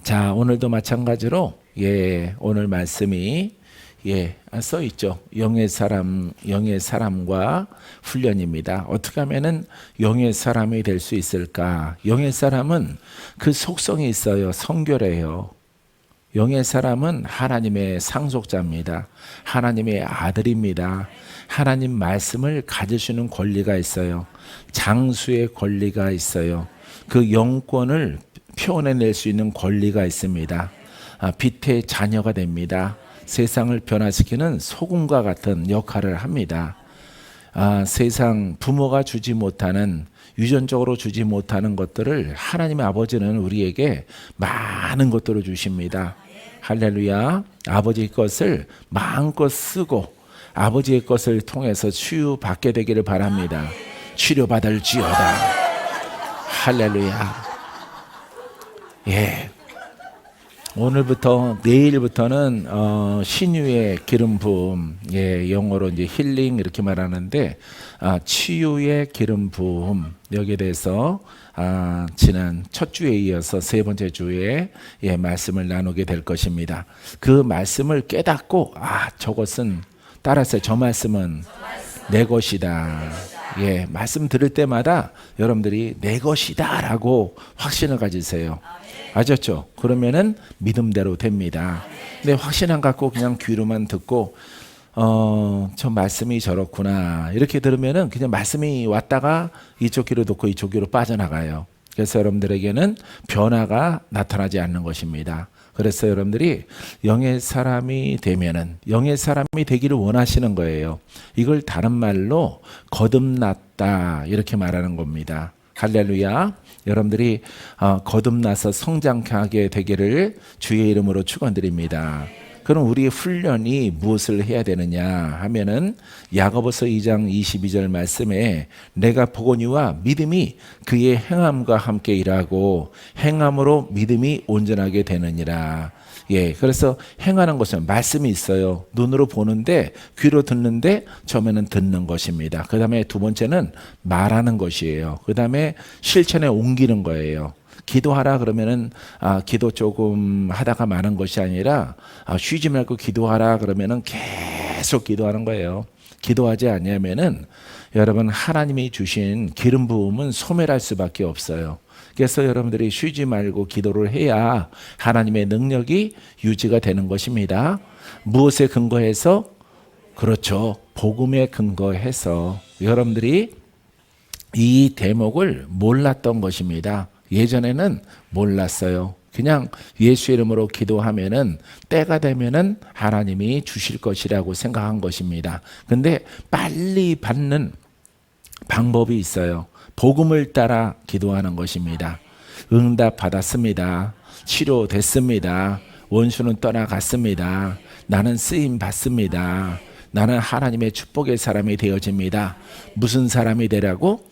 자, 오늘도 마찬가지로 오늘 말씀이 써 있죠. 영의 사람과 훈련입니다. 어떻게 하면은 영의 사람이 될 수 있을까? 영의 사람은 그 속성이 있어요. 성결해요. 영의 사람은 하나님의 상속자입니다. 하나님의 아들입니다. 하나님 말씀을 가지시는 권리가 있어요. 장수의 권리가 있어요. 그 영권을 표현해낼 수 있는 권리가 있습니다. 빛의 자녀가 됩니다. 세상을 변화시키는 소금과 같은 역할을 합니다. 세상 부모가 주지 못하는, 유전적으로 주지 못하는 것들을 하나님의 아버지는 우리에게 많은 것들을 주십니다. 할렐루야. 아버지의 것을 마음껏 쓰고 아버지의 것을 통해서 치유받게 되기를 바랍니다. 치료받을지어다. 할렐루야. 오늘부터 내일부터는 신유의 기름 부음, 영어로 이제 힐링 이렇게 말하는데 치유의 기름 부음, 여기에 대해서 지난 첫 주에 이어서 세 번째 주에 말씀을 나누게 될 것입니다. 그 말씀을 깨닫고 저것은 따라서 저 말씀은 내 것이다. 말씀 들을 때마다 여러분들이 내 것이다라고 확신을 가지세요. 아셨죠? 그러면은 믿음대로 됩니다. 근데 확신 안 갖고 그냥 귀로만 듣고 저 말씀이 저렇구나 이렇게 들으면은 그냥 말씀이 왔다가 이쪽 귀로 듣고 이쪽 귀로 빠져나가요. 그래서 여러분들에게는 변화가 나타나지 않는 것입니다. 그래서 여러분들이 영의 사람이 되면은 영의 사람이 되기를 원하시는 거예요. 이걸 다른 말로 거듭났다 이렇게 말하는 겁니다. 할렐루야. 여러분들이 거듭나서 성장하게 되기를 주의 이름으로 축원드립니다. 그럼 우리의 훈련이 무엇을 해야 되느냐 하면은 야고보서 2장 22절 말씀에 내가 보거니와 믿음이 그의 행함과 함께 일하고 행함으로 믿음이 온전하게 되느니라. 그래서 행하는 것은 말씀이 있어요. 눈으로 보는데 귀로 듣는데 처음에는 듣는 것입니다. 그 다음에 두 번째는 말하는 것이에요. 그 다음에 실천에 옮기는 거예요. 기도하라 그러면은 기도 조금 하다가 마는 것이 아니라 쉬지 말고 기도하라 그러면은 계속 기도하는 거예요. 기도하지 않으면은 여러분 하나님이 주신 기름 부음은 소멸할 수밖에 없어요. 그래서 여러분들이 쉬지 말고 기도를 해야 하나님의 능력이 유지가 되는 것입니다. 무엇에 근거해서? 그렇죠. 복음에 근거해서 여러분들이 이 대목을 몰랐던 것입니다. 예전에는 몰랐어요. 그냥 예수 이름으로 기도하면은 때가 되면은 하나님이 주실 것이라고 생각한 것입니다. 근데 빨리 받는 방법이 있어요. 복음을 따라 기도하는 것입니다. 응답 받았습니다. 치료됐습니다. 원수는 떠나갔습니다. 나는 쓰임 받습니다. 나는 하나님의 축복의 사람이 되어집니다. 무슨 사람이 되라고?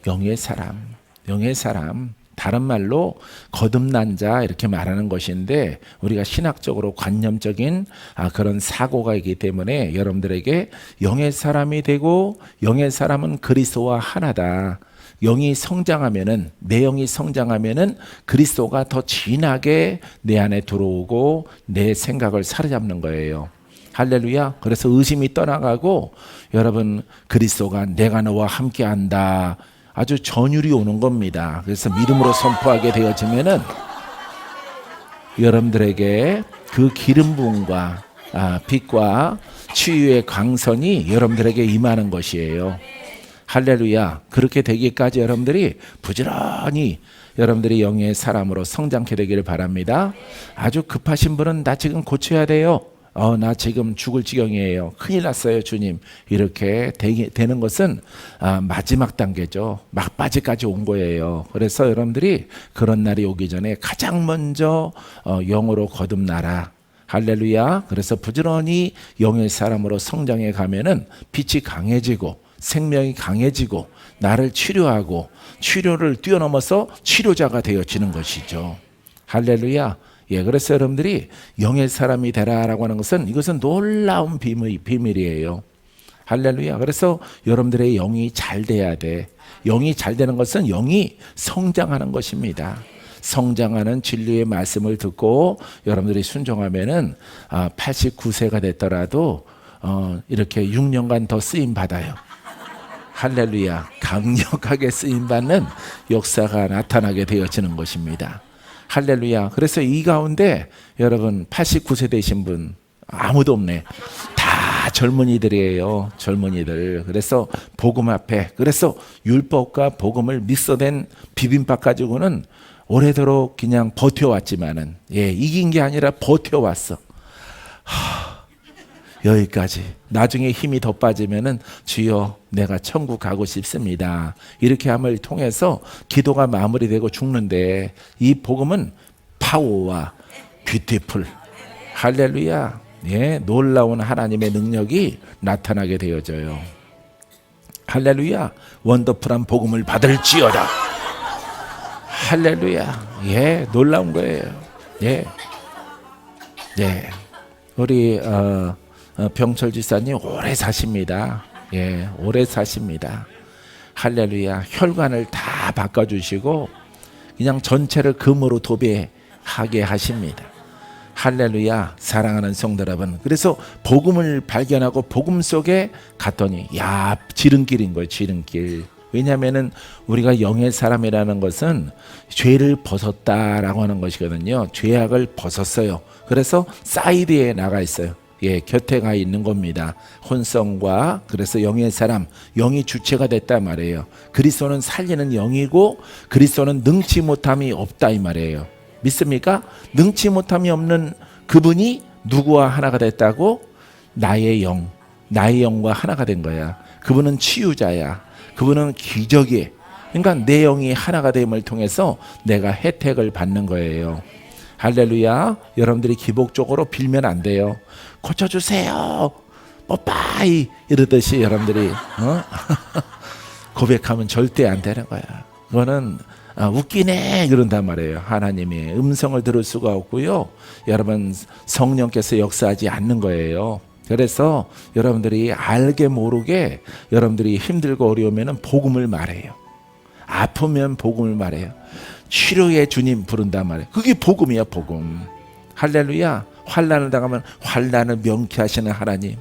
영의 사람. 영의 사람. 다른 말로 거듭난 자 이렇게 말하는 것인데 우리가 신학적으로 관념적인 그런 사고가 있기 때문에 여러분들에게 영의 사람이 되고 영의 사람은 그리스도와 하나다. 영이 성장하면은 내 영이 성장하면은 그리스도가 더 진하게 내 안에 들어오고 내 생각을 사로잡는 거예요. 할렐루야. 그래서 의심이 떠나가고 여러분 그리스도가 내가 너와 함께한다. 아주 전율이 오는 겁니다. 그래서 믿음으로 선포하게 되어지면은 여러분들에게 그 기름 부음과 빛과 치유의 광선이 여러분들에게 임하는 것이에요. 할렐루야. 그렇게 되기까지 여러분들이 부지런히 여러분들이 영의 사람으로 성장케 되기를 바랍니다. 아주 급하신 분은 나 지금 고쳐야 돼요. 나 지금 죽을 지경이에요. 큰일 났어요, 주님. 이렇게 되는 것은 마지막 단계죠. 막바지까지 온 거예요. 그래서 여러분들이 그런 날이 오기 전에 가장 먼저 영으로 거듭나라. 할렐루야. 그래서 부지런히 영의 사람으로 성장해 가면은 빛이 강해지고 생명이 강해지고 나를 치료하고 치료를 뛰어넘어서 치료자가 되어지는 것이죠. 할렐루야. 그래서 여러분들이 영의 사람이 되라라고 하는 것은 이것은 놀라운 비밀이에요. 할렐루야. 그래서 여러분들의 영이 잘 돼야 돼. 영이 잘 되는 것은 영이 성장하는 것입니다. 성장하는 진리의 말씀을 듣고 여러분들이 순종하면은 89세가 됐더라도 이렇게 6년간 더 쓰임 받아요. 할렐루야. 강력하게 쓰임 받는 역사가 나타나게 되어지는 것입니다. 할렐루야. 그래서 이 가운데 여러분 89세 되신 분 아무도 없네. 다 젊은이들이에요. 젊은이들. 그래서 복음 앞에, 그래서 율법과 복음을 믹서된 비빔밥 가지고는 오래도록 그냥 버텨왔지만은, 이긴 게 아니라 버텨왔어. 여기까지. 나중에 힘이 더 빠지면은 주여 내가 천국 가고 싶습니다. 이렇게 함을 통해서 기도가 마무리되고 죽는데, 이 복음은 파워와 뷰티풀, 할렐루야, 놀라운 하나님의 능력이 나타나게 되어져요. 할렐루야. 원더풀한 복음을 받을지어다. 할렐루야. 놀라운 거예요. 우리 병철 지사님 오래 사십니다. 오래 사십니다. 할렐루야. 혈관을 다 바꿔주시고 그냥 전체를 금으로 도배하게 하십니다. 할렐루야. 사랑하는 성도 여러분, 그래서 복음을 발견하고 복음 속에 갔더니 지름길인 거예요. 지름길. 왜냐하면은 우리가 영의 사람이라는 것은 죄를 벗었다라고 하는 것이거든요. 죄악을 벗었어요. 그래서 사이드에 나가 있어요. 곁에 가 있는 겁니다. 혼성과, 그래서 영의 사람, 영이 주체가 됐다 말이에요. 그리스도는 살리는 영이고 그리스도는 능치 못함이 없다 이 말이에요. 믿습니까? 능치 못함이 없는 그분이 누구와 하나가 됐다고? 나의 영과 하나가 된 거야. 그분은 치유자야. 그분은 기적이에요. 그러니까 내 영이 하나가 됨을 통해서 내가 혜택을 받는 거예요. 할렐루야. 여러분들이 기복적으로 빌면 안 돼요. 고쳐주세요. 뽀빠이 이러듯이 여러분들이 고백하면 절대 안 되는 거야. 그거는 웃기네 그런단 말이에요. 하나님의 음성을 들을 수가 없고요. 여러분 성령께서 역사하지 않는 거예요. 그래서 여러분들이 알게 모르게 여러분들이 힘들고 어려우면 복음을 말해요. 아프면 복음을 말해요. 치료의 주님 부른단 말이에요. 그게 복음이야, 복음. 할렐루야. 환난을 당하면 환난을 명쾌하시는 하나님,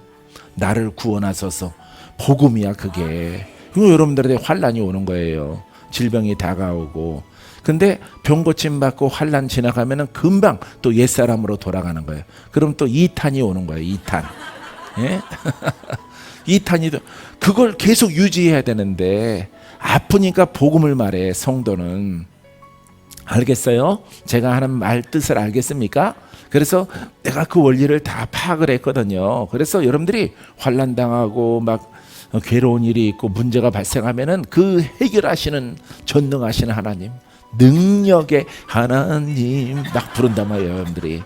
나를 구원하소서. 복음이야 그게. 그리고 여러분들한테 환난이 오는 거예요. 질병이 다가오고. 근데 병 고침 받고 환난 지나가면은 금방 또 옛사람으로 돌아가는 거예요. 그럼 또 2탄이 오는 거예요. 2탄. 2탄이 그걸 계속 유지해야 되는데 아프니까 복음을 말해. 성도는 알겠어요? 제가 하는 말 뜻을 알겠습니까? 그래서 내가 그 원리를 다 파악을 했거든요. 그래서 여러분들이 환난 당하고 막 괴로운 일이 있고 문제가 발생하면은 그 해결하시는 전능하시는 하나님, 능력의 하나님 막 부른단 말이에요, 여러분들이.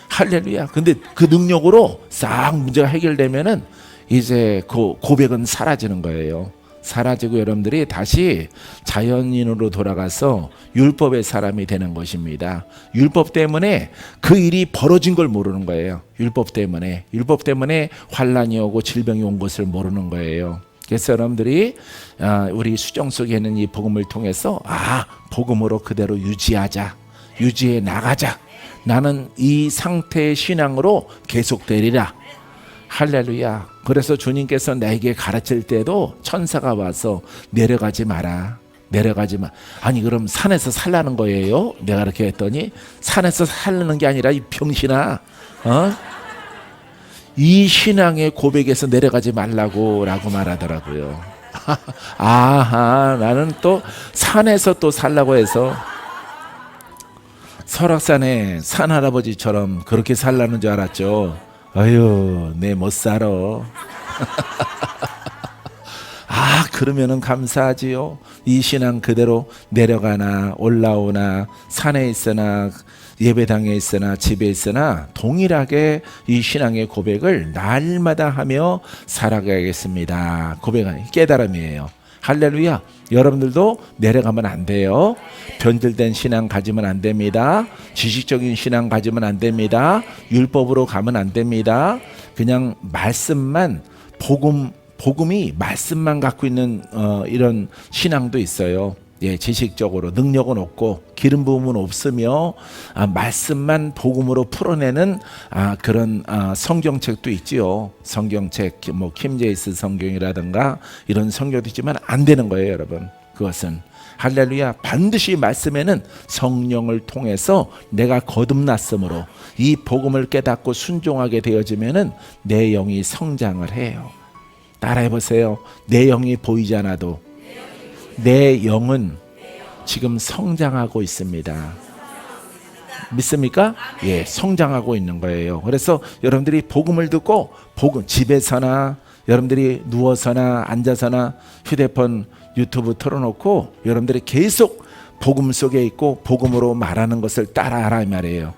할렐루야. 근데 그 능력으로 싹 문제가 해결되면은 이제 그 고백은 사라지는 거예요. 사라지고 여러분들이 다시 자연인으로 돌아가서 율법의 사람이 되는 것입니다. 율법 때문에 그 일이 벌어진 걸 모르는 거예요. 율법 때문에 환난이 오고 질병이 온 것을 모르는 거예요. 그래서 여러분들이 우리 수정 속에 있는 이 복음을 통해서 복음으로 그대로 유지해 나가자. 나는 이 상태의 신앙으로 계속되리라. 할렐루야. 그래서 주님께서 나에게 가르칠 때도 천사가 와서 내려가지 마라. 아니 그럼 산에서 살라는 거예요? 내가 이렇게 했더니 산에서 살라는 게 아니라 이 병신아, 이 신앙의 고백에서 내려가지 말라고 라고 말하더라고요. 나는 또 산에서 또 살라고 해서 설악산에 산할아버지처럼 그렇게 살라는 줄 알았죠. 아유, 내 못 살아. 그러면은 감사하지요. 이 신앙 그대로 내려가나 올라오나 산에 있으나 예배당에 있으나 집에 있으나 동일하게 이 신앙의 고백을 날마다 하며 살아가겠습니다. 고백은 깨달음이에요. 할렐루야. 여러분들도 내려가면 안 돼요. 변질된 신앙 가지면 안 됩니다. 지식적인 신앙 가지면 안 됩니다. 율법으로 가면 안 됩니다. 그냥 말씀만, 복음이 말씀만 갖고 있는 이런 신앙도 있어요. 지식적으로 능력은 없고 기름 부음은 없으며 말씀만 복음으로 풀어내는 그런 성경책도 있지요. 성경책 뭐 킴제이스 성경이라든가 이런 성경도 있지만 안 되는 거예요, 여러분. 그것은 할렐루야, 반드시 말씀에는 성령을 통해서 내가 거듭났으므로 이 복음을 깨닫고 순종하게 되어지면은 내 영이 성장을 해요. 따라해 보세요. 내 영이 보이지 않아도 내 영은 지금 성장하고 있습니다. 믿습니까? 예, 성장하고 있는 거예요. 그래서 여러분들이 복음을 듣고 집에서나 여러분들이 누워서나 앉아서나 휴대폰 유튜브 틀어놓고 여러분들이 계속 복음 속에 있고 복음으로 말하는 것을 따라하라 이 말이에요.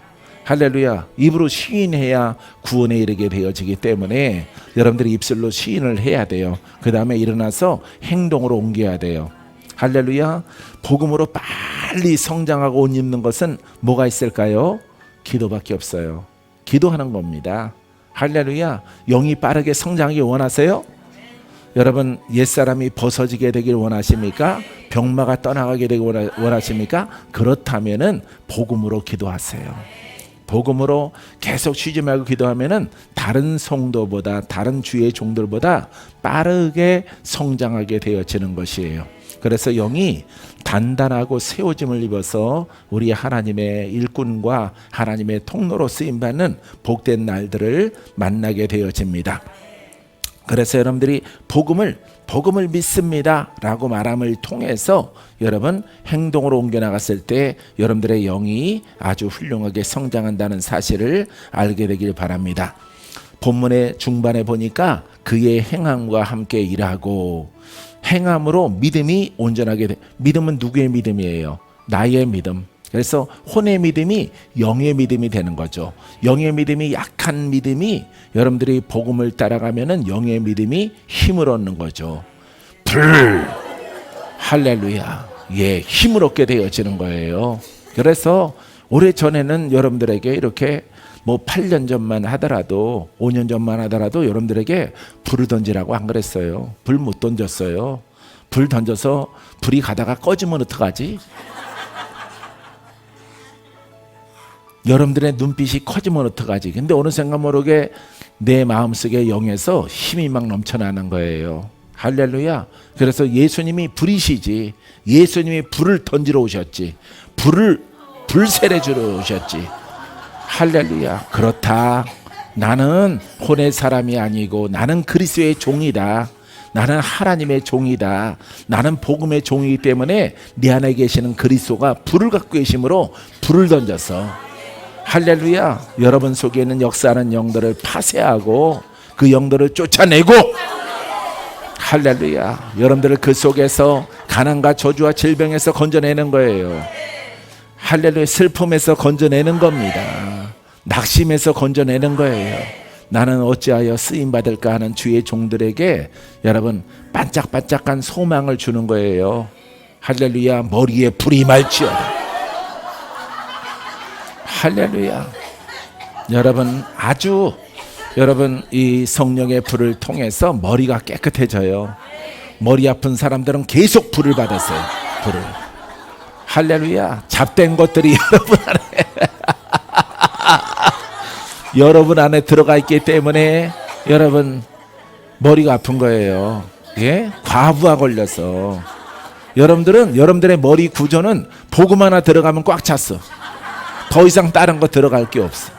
할렐루야. 입으로 시인해야 구원에 이르게 되어지기 때문에 여러분들이 입술로 시인을 해야 돼요. 그 다음에 일어나서 행동으로 옮겨야 돼요. 할렐루야. 복음으로 빨리 성장하고 옷 입는 것은 뭐가 있을까요? 기도밖에 없어요. 기도하는 겁니다. 할렐루야. 영이 빠르게 성장하기 원하세요? 여러분, 옛사람이 벗어지게 되길 원하십니까? 병마가 떠나가게 되길 원하십니까? 그렇다면은 복음으로 기도하세요. 복음으로 계속 쉬지 말고 기도하면은 다른 성도보다 다른 주의 종들보다 빠르게 성장하게 되어지는 것이에요. 그래서 영이 단단하고 세워짐을 입어서 우리 하나님의 일꾼과 하나님의 통로로 쓰임받는 복된 날들을 만나게 되어집니다. 그래서 여러분들이 복음을 믿습니다 라고 말함을 통해서 여러분 행동으로 옮겨나갔을 때 여러분들의 영이 아주 훌륭하게 성장한다는 사실을 알게 되길 바랍니다. 본문의 중반에 보니까 그의 행함과 함께 일하고, 행함으로 믿음이 온전하게 돼. 믿음은 누구의 믿음이에요? 나의 믿음. 그래서 혼의 믿음이 영의 믿음이 되는 거죠. 영의 믿음이 약한 믿음이 여러분들이 복음을 따라가면은 영의 믿음이 힘을 얻는 거죠. 할렐루야. 예, 힘을 얻게 되어지는 거예요. 그래서 오래전에는 여러분들에게 이렇게 뭐 8년 전만 하더라도 5년 전만 하더라도 여러분들에게 불을 던지라고 안 그랬어요. 불 못 던졌어요. 불 던져서 불이 가다가 꺼지면 어떡하지? 여러분들의 눈빛이 커지면 어떡하지? 근데 어느 순간 모르게 내 마음속에 영에서 힘이 막 넘쳐나는 거예요. 할렐루야. 그래서 예수님이 불이시지. 예수님이 불을 던지러 오셨지. 불세례 주러 오셨지. 할렐루야. 그렇다. 나는 혼의 사람이 아니고 나는 그리스도의 종이다. 나는 하나님의 종이다. 나는 복음의 종이기 때문에 내 안에 계시는 그리스도가 불을 갖고 계심으로 불을 던져서 할렐루야. 여러분 속에 있는 역사하는 영들을 파쇄하고 그 영들을 쫓아내고, 할렐루야. 여러분들을 그 속에서 가난과 저주와 질병에서 건져내는 거예요. 할렐루야. 슬픔에서 건져내는 겁니다. 낙심에서 건져내는 거예요. 나는 어찌하여 쓰임받을까 하는 주의 종들에게 여러분 반짝반짝한 소망을 주는 거예요. 할렐루야. 머리에 불이 말지어다. 할렐루야. 여러분 이 성령의 불을 통해서 머리가 깨끗해져요. 머리 아픈 사람들은 계속 불을 받았어요. 불을. 할렐루야. 잡된 것들이 여러분 안에 들어가 있기 때문에 여러분 머리가 아픈 거예요. 예? 과부하 걸려서. 여러분들의 머리 구조는 복음 하나 들어가면 꽉 찼어. 더 이상 다른 거 들어갈 게 없어.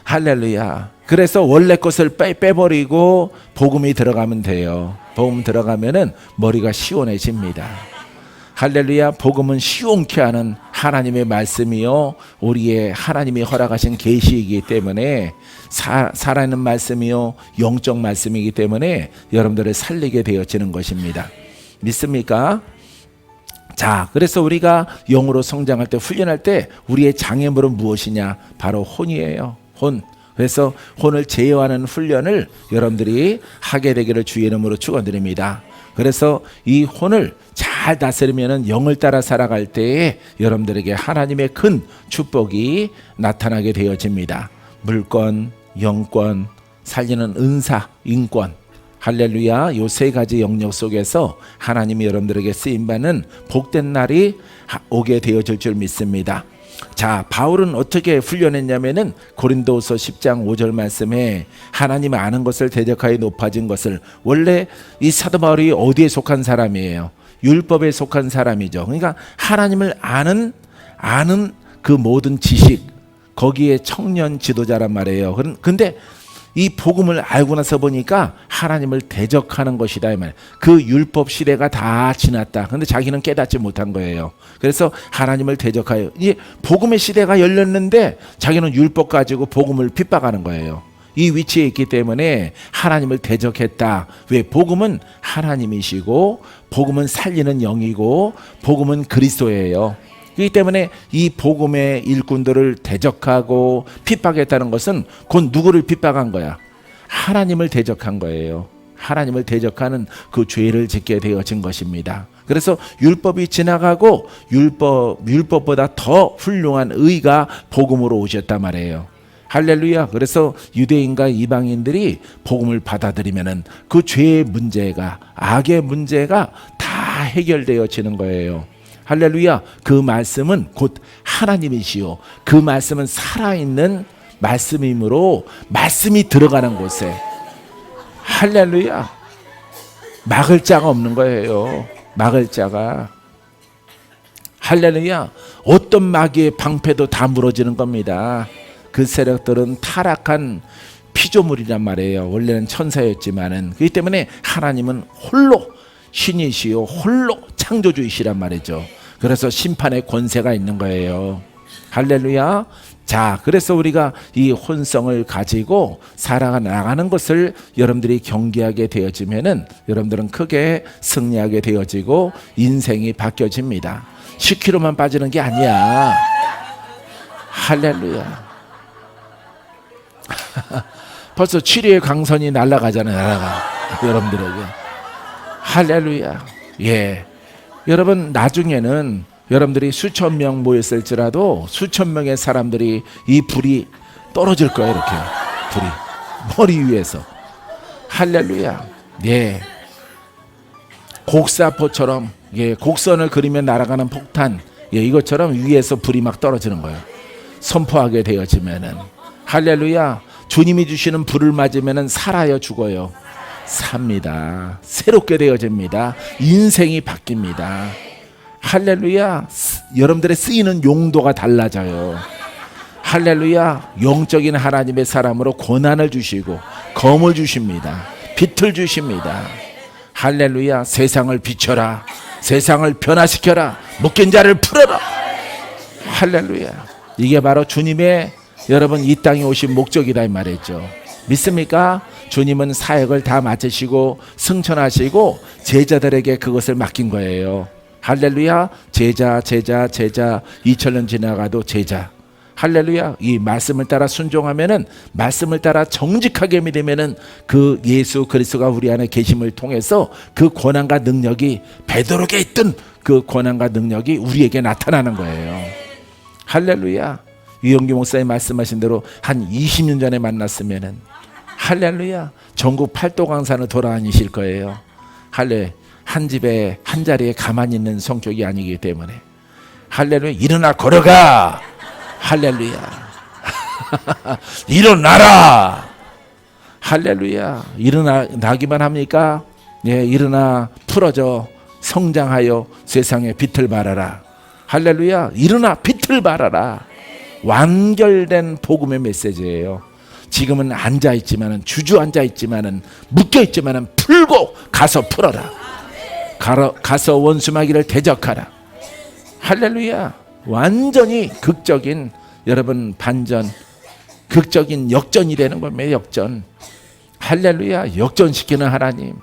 할렐루야. 그래서 원래 것을 빼버리고 복음이 들어가면 돼요. 복음 들어가면은 머리가 시원해집니다. 할렐루야. 복음은 시원케 하는 하나님의 말씀이요, 우리의 하나님이 허락하신 계시이기 때문에 살아있는 말씀이요, 영적 말씀이기 때문에 여러분들을 살리게 되어지는 것입니다. 믿습니까? 자, 그래서 우리가 영으로 성장할 때, 훈련할 때 우리의 장애물은 무엇이냐? 바로 혼이에요. 혼. 그래서 혼을 제어하는 훈련을 여러분들이 하게 되기를 주의 이름으로 축원드립니다. 그래서 이 혼을 잘 다스리면은 영을 따라 살아갈 때에 여러분들에게 하나님의 큰 축복이 나타나게 되어집니다. 물권, 영권, 살리는 은사, 인권. 할렐루야. 요 세 가지 영역 속에서 하나님이 여러분들에게 쓰임받는 복된 날이 오게 되어질 줄 믿습니다. 자, 바울은 어떻게 훈련했냐면은 고린도후서 10장 5절 말씀에 하나님을 아는 것을 대적하여 높아진 것을, 원래 이 사도 바울이 어디에 속한 사람이에요? 율법에 속한 사람이죠. 그러니까 하나님을 아는 그 모든 지식, 거기에 청년 지도자란 말이에요. 근데 이 복음을 알고 나서 보니까 하나님을 대적하는 것이다 이 말. 그 율법 시대가 다 지났다. 근데 자기는 깨닫지 못한 거예요. 그래서 하나님을 대적하여, 이 복음의 시대가 열렸는데 자기는 율법 가지고 복음을 핍박하는 거예요. 이 위치에 있기 때문에 하나님을 대적했다. 왜? 복음은 하나님이시고 복음은 살리는 영이고 복음은 그리스도예요. 그렇기 때문에 이 복음의 일꾼들을 대적하고 핍박했다는 것은 곧 누구를 핍박한 거야? 하나님을 대적한 거예요. 하나님을 대적하는 그 죄를 짓게 되어진 것입니다. 그래서 율법이 지나가고 율법보다 더 훌륭한 의가 복음으로 오셨단 말이에요. 할렐루야. 그래서 유대인과 이방인들이 복음을 받아들이면은 그 죄의 문제가, 악의 문제가 다 해결되어지는 거예요. 할렐루야. 그 말씀은 곧 하나님이시요, 그 말씀은 살아있는 말씀이므로 말씀이 들어가는 곳에, 할렐루야, 막을 자가 없는 거예요. 막을 자가. 할렐루야. 어떤 마귀의 방패도 다 무너지는 겁니다. 그 세력들은 타락한 피조물이란 말이에요. 원래는 천사였지만은. 그렇기 때문에 하나님은 홀로 신이시요 홀로 창조주이시란 말이죠. 그래서 심판의 권세가 있는 거예요. 할렐루야. 자, 그래서 우리가 이 혼성을 가지고 살아가 나가는 것을 여러분들이 경계하게 되어지면은 여러분들은 크게 승리하게 되어지고 인생이 바뀌어집니다. 10kg만 빠지는 게 아니야. 할렐루야. 벌써 7위의 강선이 날아가잖아요. 날아가. 여러분들에게. 할렐루야. 예. 여러분, 나중에는 여러분들이 수천 명 모였을지라도 수천 명의 사람들이 이 불이 떨어질 거예요. 이렇게 불이 머리 위에서. 할렐루야. 예. 곡사포처럼, 예, 곡선을 그리면 날아가는 폭탄, 예, 이것처럼 위에서 불이 막 떨어지는 거예요. 선포하게 되어지면은. 할렐루야. 주님이 주시는 불을 맞으면은 살아요, 죽어요? 삽니다. 새롭게 되어집니다. 인생이 바뀝니다. 할렐루야. 여러분들의 쓰이는 용도가 달라져요. 할렐루야. 영적인 하나님의 사람으로 고난을 주시고 검을 주십니다. 빛을 주십니다. 할렐루야. 세상을 비춰라. 세상을 변화시켜라. 묶인 자를 풀어라. 할렐루야. 이게 바로 주님의, 여러분, 이 땅에 오신 목적이다 이 말이죠. 믿습니까? 주님은 사역을 다 마치시고 승천하시고 제자들에게 그것을 맡긴 거예요. 할렐루야. 제자 2000년 지나가도 제자. 할렐루야. 이 말씀을 따라 순종하면은, 말씀을 따라 정직하게 믿으면은 그 예수 그리스도가 우리 안에 계심을 통해서 그 권한과 능력이, 베드로에게 있던 그 권한과 능력이 우리에게 나타나는 거예요. 할렐루야. 유영기 목사님 말씀하신 대로 한 20년 전에 만났으면은, 할렐루야, 전국 팔도 강산을 돌아다니실 거예요. 한 집에 한 자리에 가만히 있는 성격이 아니기 때문에. 할렐루야. 일어나 걸어가. 할렐루야. 일어나라. 할렐루야. 일어나기만 합니까? 예, 일어나 풀어져 성장하여 세상에 빛을 발하라. 할렐루야. 일어나 빛을 발하라. 완결된 복음의 메시지예요. 지금은 앉아있지만은, 주저앉아있지만은, 묶여있지만은 풀고 가서 풀어라. 가서 원수마귀를 대적하라. 할렐루야. 완전히 극적인, 여러분, 반전, 극적인 역전이 되는 겁니다. 역전. 할렐루야. 역전시키는 하나님.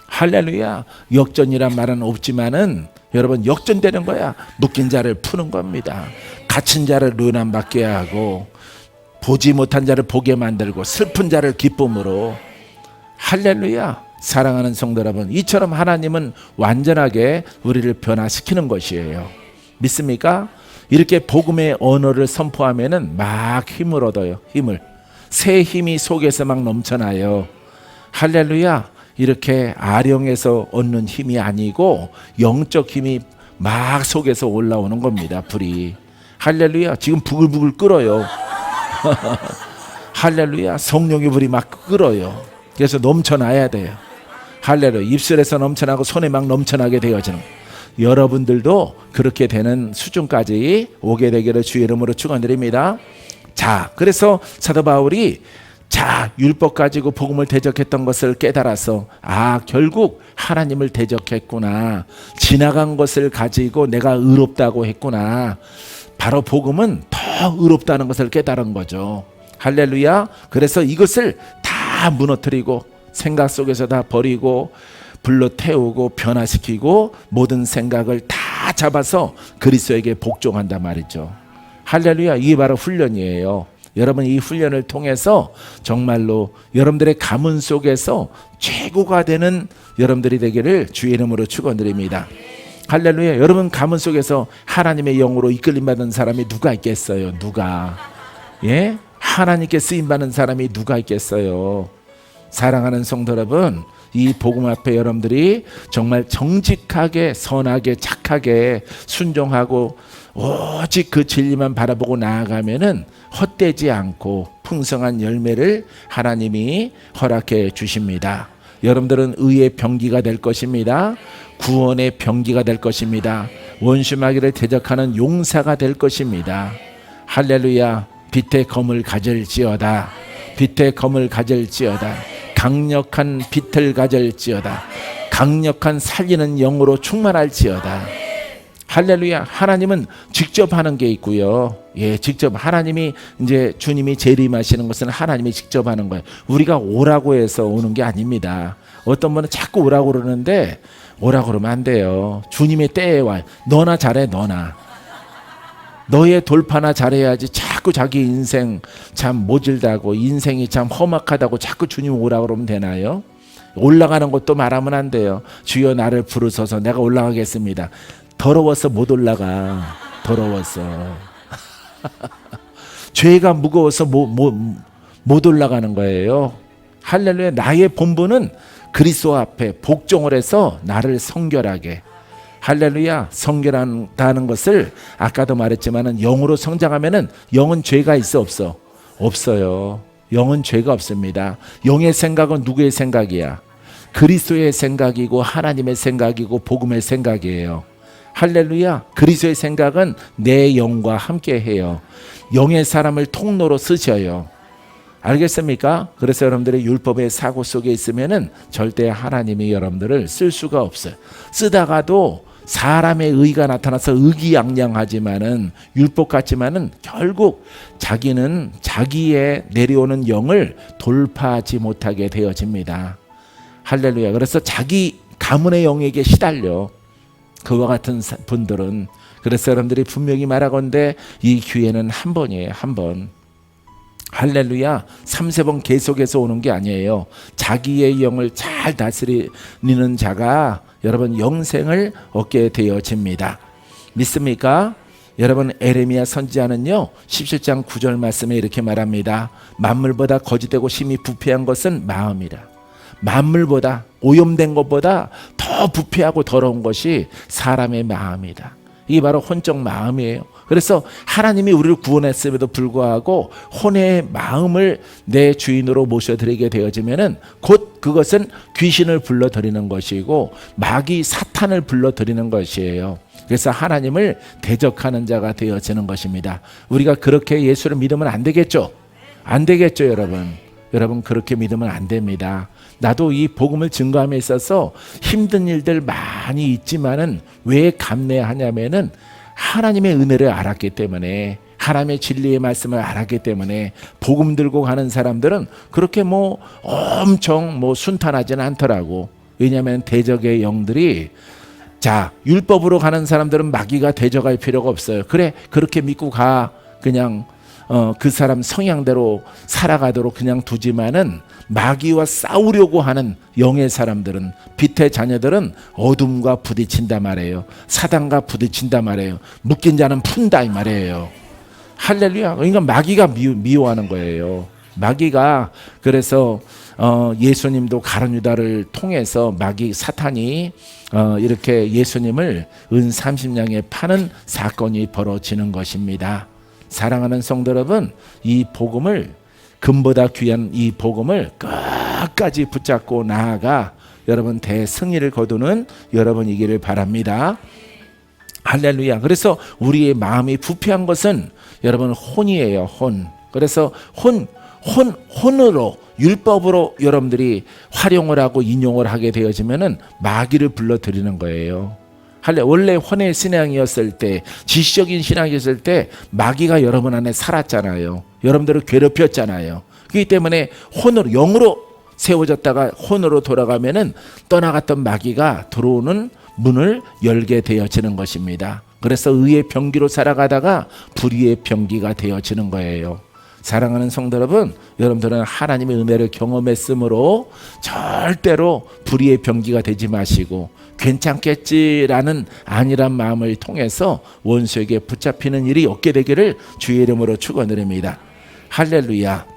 할렐루야. 역전이란 말은 없지만은 여러분, 역전되는 거야. 묶인 자를 푸는 겁니다. 갇힌 자를 르난받게 하고, 보지 못한 자를 보게 만들고, 슬픈 자를 기쁨으로. 할렐루야. 사랑하는 성도 여러분, 이처럼 하나님은 완전하게 우리를 변화시키는 것이에요. 믿습니까? 이렇게 복음의 언어를 선포하면은 막 힘을 얻어요. 힘을. 새 힘이 속에서 막 넘쳐나요. 할렐루야. 이렇게 아령에서 얻는 힘이 아니고 영적 힘이 막 속에서 올라오는 겁니다. 불이. 할렐루야. 지금 부글부글 끓어요. 할렐루야. 성령의 불이 막 끓어요. 그래서 넘쳐나야 돼요. 할렐루야. 입술에서 넘쳐나고 손에 막 넘쳐나게 되어지는, 여러분들도 그렇게 되는 수준까지 오게 되기를 주의 이름으로 축원드립니다. 자, 그래서 사도 바울이 율법 가지고 복음을 대적했던 것을 깨달아서 결국 하나님을 대적했구나. 지나간 것을 가지고 내가 의롭다고 했구나. 바로 복음은 더 의롭다는 것을 깨달은 거죠. 할렐루야. 그래서 이것을 다 무너뜨리고 생각 속에서 다 버리고 불로 태우고 변화시키고 모든 생각을 다 잡아서 그리스도에게 복종한단 말이죠. 할렐루야. 이게 바로 훈련이에요. 여러분, 이 훈련을 통해서 정말로 여러분들의 가문 속에서 최고가 되는 여러분들이 되기를 주의 이름으로 축원드립니다. 할렐루야. 여러분 가문 속에서 하나님의 영으로 이끌림 받은 사람이 누가 있겠어요? 누가? 예? 하나님께 쓰임 받는 사람이 누가 있겠어요? 사랑하는 성도 여러분, 이 복음 앞에 여러분들이 정말 정직하게 선하게 착하게 순종하고 오직 그 진리만 바라보고 나아가면은 헛되지 않고 풍성한 열매를 하나님이 허락해 주십니다. 여러분들은 의의 병기가 될 것입니다. 구원의 병기가 될 것입니다. 원수마귀를 대적하는 용사가 될 것입니다. 할렐루야. 빛의 검을 가질지어다. 빛의 검을 가질지어다. 강력한 빛을 가질지어다. 강력한 살리는 영으로 충만할지어다. 할렐루야. 하나님은 직접 하는 게 있고요. 예, 직접 하나님이 이제 주님이 재림하시는 것은 하나님이 직접 하는 거예요. 우리가 오라고 해서 오는 게 아닙니다. 어떤 분은 자꾸 오라고 그러는데 오라고 그러면 안 돼요. 주님의 때에 와요. 너나 잘해, 너나. 너의 돌파나 잘해야지 자꾸 자기 인생 참 모질다고 인생이 참 험악하다고 자꾸 주님 오라고 그러면 되나요? 올라가는 것도 말하면 안 돼요. 주여 나를 부르소서 내가 올라가겠습니다. 더러워서 못 올라가. 더러워서. 죄가 무거워서 못 올라가는 거예요. 할렐루야. 나의 본분은 그리스도 앞에 복종을 해서 나를 성결하게. 할렐루야. 성결한다는 것을 아까도 말했지만은 영으로 성장하면은 영은 죄가 있어 없어? 없어요. 영은 죄가 없습니다. 영의 생각은 누구의 생각이야? 그리스도의 생각이고 하나님의 생각이고 복음의 생각이에요. 할렐루야. 그리스도의 생각은 내 영과 함께 해요. 영의 사람을 통로로 쓰셔요. 알겠습니까? 그래서 여러분들이 율법의 사고 속에 있으면은 절대 하나님이 여러분들을 쓸 수가 없어요. 쓰다가도 사람의 의가 나타나서 의기양양하지만은 율법 같지만은 결국 자기는 자기의 내려오는 영을 돌파하지 못하게 되어집니다. 할렐루야. 그래서 자기 가문의 영에게 시달려. 그와 같은 분들은. 그래서 여러분들이 분명히 말하건대 이 기회는 한 번이에요. 한 번. 할렐루야. 3세번 계속해서 오는 게 아니에요. 자기의 영을 잘 다스리는 자가 여러분 영생을 얻게 되어집니다. 믿습니까? 여러분 에레미야 선지자는요 17장 9절 말씀에 이렇게 말합니다. 만물보다 거짓되고 심히 부패한 것은 마음이라. 만물보다 오염된 것보다 더 부패하고 더러운 것이 사람의 마음이다. 이게 바로 혼적 마음이에요. 그래서 하나님이 우리를 구원했음에도 불구하고 혼의 마음을 내 주인으로 모셔드리게 되어지면은 곧 그것은 귀신을 불러들이는 것이고 마귀 사탄을 불러들이는 것이에요. 그래서 하나님을 대적하는 자가 되어지는 것입니다. 우리가 그렇게 예수를 믿으면 안 되겠죠? 안 되겠죠, 여러분? 여러분 그렇게 믿으면 안 됩니다. 나도 이 복음을 증거함에 있어서 힘든 일들 많이 있지만은 왜 감내하냐면은 하나님의 은혜를 알았기 때문에, 하나님의 진리의 말씀을 알았기 때문에. 복음 들고 가는 사람들은 그렇게 엄청 순탄하지는 않더라고. 왜냐하면 대적의 영들이, 자, 율법으로 가는 사람들은 마귀가 대적할 필요가 없어요. 그래, 그렇게 믿고 가. 그냥 그 사람 성향대로 살아가도록 그냥 두지만은 마귀와 싸우려고 하는 영의 사람들은, 빛의 자녀들은 어둠과 부딪힌다 말이에요. 사단과 부딪힌다 말이에요. 묶인 자는 푼다 이 말이에요. 할렐루야. 그러니까 마귀가 미워하는 거예요. 마귀가. 그래서 예수님도 가룟 유다를 통해서 마귀 사탄이 이렇게 예수님을 은 30냥에 파는 사건이 벌어지는 것입니다. 사랑하는 성도 여러분, 이 복음을, 금보다 귀한 이 복음을 끝까지 붙잡고 나아가 여러분 대승리를 거두는 여러분이기를 바랍니다. 할렐루야. 그래서 우리의 마음이 부패한 것은 여러분 혼이에요. 혼. 그래서 혼으로, 율법으로 여러분들이 활용을 하고 인용을 하게 되어지면은 마귀를 불러들이는 거예요. 원래 혼의 신앙이었을 때, 지식적인 신앙이었을 때 마귀가 여러분 안에 살았잖아요. 여러분들을 괴롭혔잖아요. 그렇기 때문에 혼으로, 영으로 세워졌다가 혼으로 돌아가면은 떠나갔던 마귀가 들어오는 문을 열게 되어지는 것입니다. 그래서 의의 병기로 살아가다가 불의의 병기가 되어지는 거예요. 사랑하는 성도 여러분, 여러분들은 하나님의 은혜를 경험했으므로 절대로 불의의 병기가 되지 마시고 괜찮겠지라는 안일한 마음을 통해서 원수에게 붙잡히는 일이 없게 되기를 주의 이름으로 축원드립니다. 할렐루야.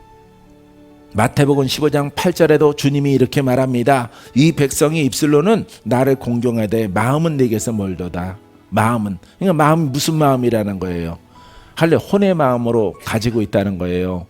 마태복음 15장 8절에도 주님이 이렇게 말합니다. 이 백성이 입술로는 나를 공경하되 마음은 내게서 멀도다. 마음은, 그러니까 마음이 무슨 마음이라는 거예요. 혼의 마음으로 가지고 있다는 거예요.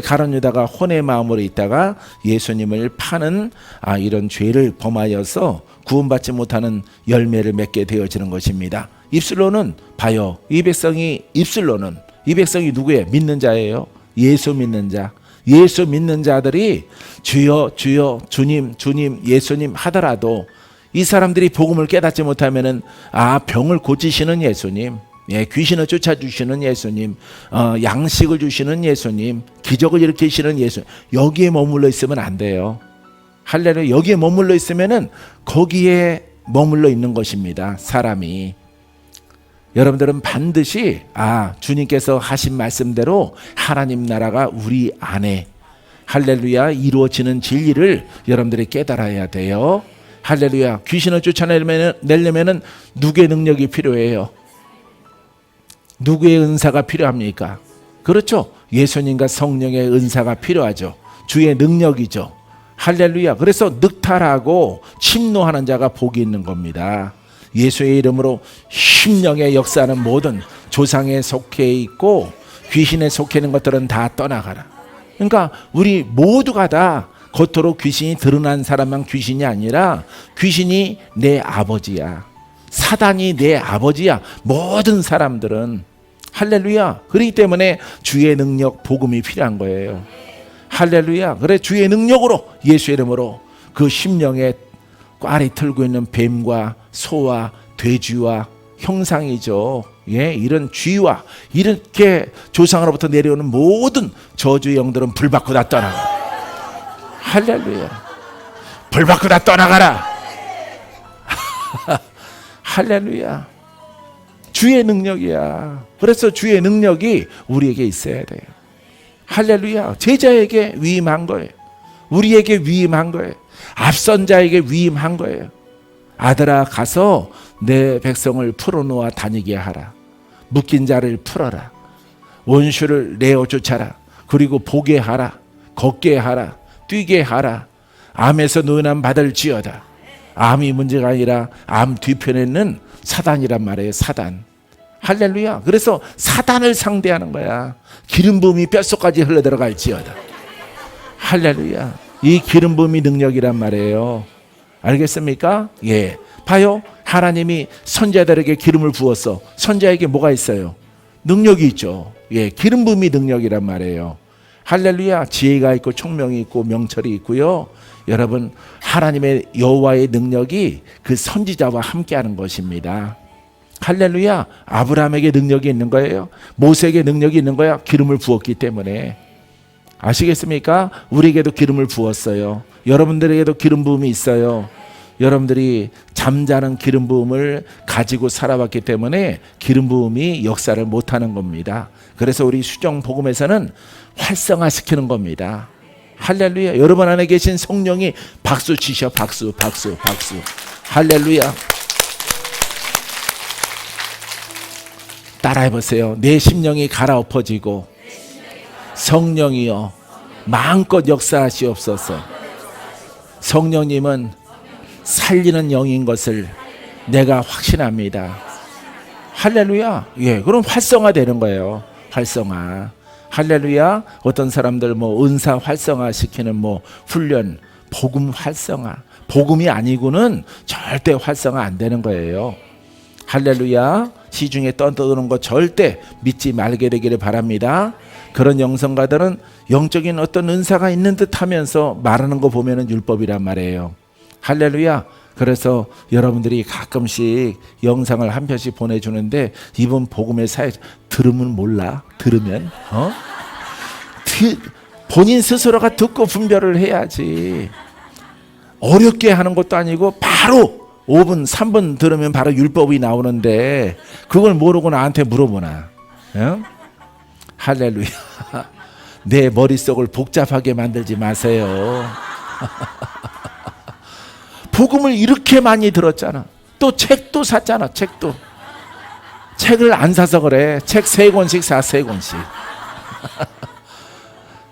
가룟 유다가 혼의 마음으로 있다가 예수님을 파는 이런 죄를 범하여서 구원받지 못하는 열매를 맺게 되어지는 것입니다. 입술로는 봐요. 이 백성이 입술로는, 이 백성이 누구예요? 믿는 자예요. 예수 믿는 자. 예수 믿는 자들이 주여 주여 주님 주님 예수님 하더라도 이 사람들이 복음을 깨닫지 못하면은 병을 고치시는 예수님, 귀신을 쫓아주시는 예수님, 양식을 주시는 예수님, 기적을 일으키시는 예수님, 여기에 머물러 있으면 안 돼요. 할렐루야. 여기에 머물러 있으면은 거기에 머물러 있는 것입니다. 사람이. 여러분들은 반드시 주님께서 하신 말씀대로 하나님 나라가 우리 안에 할렐루야 이루어지는 진리를 여러분들이 깨달아야 돼요. 할렐루야. 귀신을 쫓아내려면 누구의 능력이 필요해요? 누구의 은사가 필요합니까? 그렇죠. 예수님과 성령의 은사가 필요하죠. 주의 능력이죠. 할렐루야. 그래서 늑탈하고 침노하는 자가 복이 있는 겁니다. 예수의 이름으로 심령의 역사하는 모든 조상에 속해 있고 귀신에 속해 있는 것들은 다 떠나가라. 그러니까 우리 모두가 다 겉으로 귀신이 드러난 사람만 귀신이 아니라 귀신이 내 아버지야. 사단이 내 아버지야. 모든 사람들은. 할렐루야. 그렇기 때문에 주의 능력, 복음이 필요한 거예요. 할렐루야. 그래 주의 능력으로 예수의 이름으로 그 심령에 꽈리 틀고 있는 뱀과 소와 돼지와 형상이죠. 이런 쥐와 이렇게 조상으로부터 내려오는 모든 저주의 영들은 불 받고 다 떠나가. 할렐루야. 불 받고 다 떠나가라. 할렐루야. 주의 능력이야. 그래서 주의 능력이 우리에게 있어야 돼요. 할렐루야. 제자에게 위임한 거예요. 우리에게 위임한 거예요. 앞선 자에게 위임한 거예요. 아들아 가서 내 백성을 풀어놓아 다니게 하라. 묶인 자를 풀어라. 원수를 내어 쫓아라. 그리고 보게 하라. 걷게 하라. 뛰게 하라. 암에서 누난 받을지어다. 암이 문제가 아니라 암 뒤편에는 사단이란 말이에요. 사단. 할렐루야. 그래서 사단을 상대하는 거야. 기름 부음이 뼛속까지 흘러들어갈지어다. 할렐루야. 이 기름 부음이 능력이란 말이에요. 알겠습니까? 봐요. 하나님이 선자들에게 기름을 부었어. 선자에게 뭐가 있어요? 능력이 있죠. 기름 부음이 능력이란 말이에요. 할렐루야. 지혜가 있고 총명이 있고 명철이 있고요. 여러분 하나님의 여호와의 능력이 그 선지자와 함께하는 것입니다. 할렐루야. 아브라함에게 능력이 있는 거예요. 모세에게 능력이 있는 거야. 기름을 부었기 때문에. 아시겠습니까? 우리에게도 기름을 부었어요. 여러분들에게도 기름 부음이 있어요. 여러분들이 잠자는 기름 부음을 가지고 살아왔기 때문에 기름 부음이 역사를 못하는 겁니다. 그래서 우리 수정 복음에서는 활성화시키는 겁니다. 할렐루야. 여러분 안에 계신 성령이 박수 치셔. 박수 박수 박수. 할렐루야. 따라해보세요. 내 심령이 갈아엎어지고 성령이여 마음껏 역사하시옵소서. 성령님은 살리는 영인 것을 내가 확신합니다. 할렐루야. 예, 그럼 활성화되는 거예요. 활성화. 할렐루야. 어떤 사람들 뭐 은사 활성화 시키는 뭐 훈련, 복음 활성화. 복음이 아니고는 절대 활성화 안 되는 거예요. 할렐루야. 시중에 떠도는 거 절대 믿지 말게 되기를 바랍니다. 그런 영성가들은 영적인 어떤 은사가 있는 듯 하면서 말하는 거 보면은 율법이란 말이에요. 할렐루야. 그래서 여러분들이 가끔씩 영상을 한 편씩 보내주는데 이번 복음의 사회 들으면 몰라. 들으면 본인 스스로가 듣고 분별을 해야지. 어렵게 하는 것도 아니고 바로 5분 3분 들으면 바로 율법이 나오는데 그걸 모르고 나한테 물어보나. 할렐루야. 내 머릿속을 복잡하게 만들지 마세요. 복음을 이렇게 많이 들었잖아. 또 책도 샀잖아. 책도. 책을 안 사서 그래. 책 3권씩 사. 3권씩.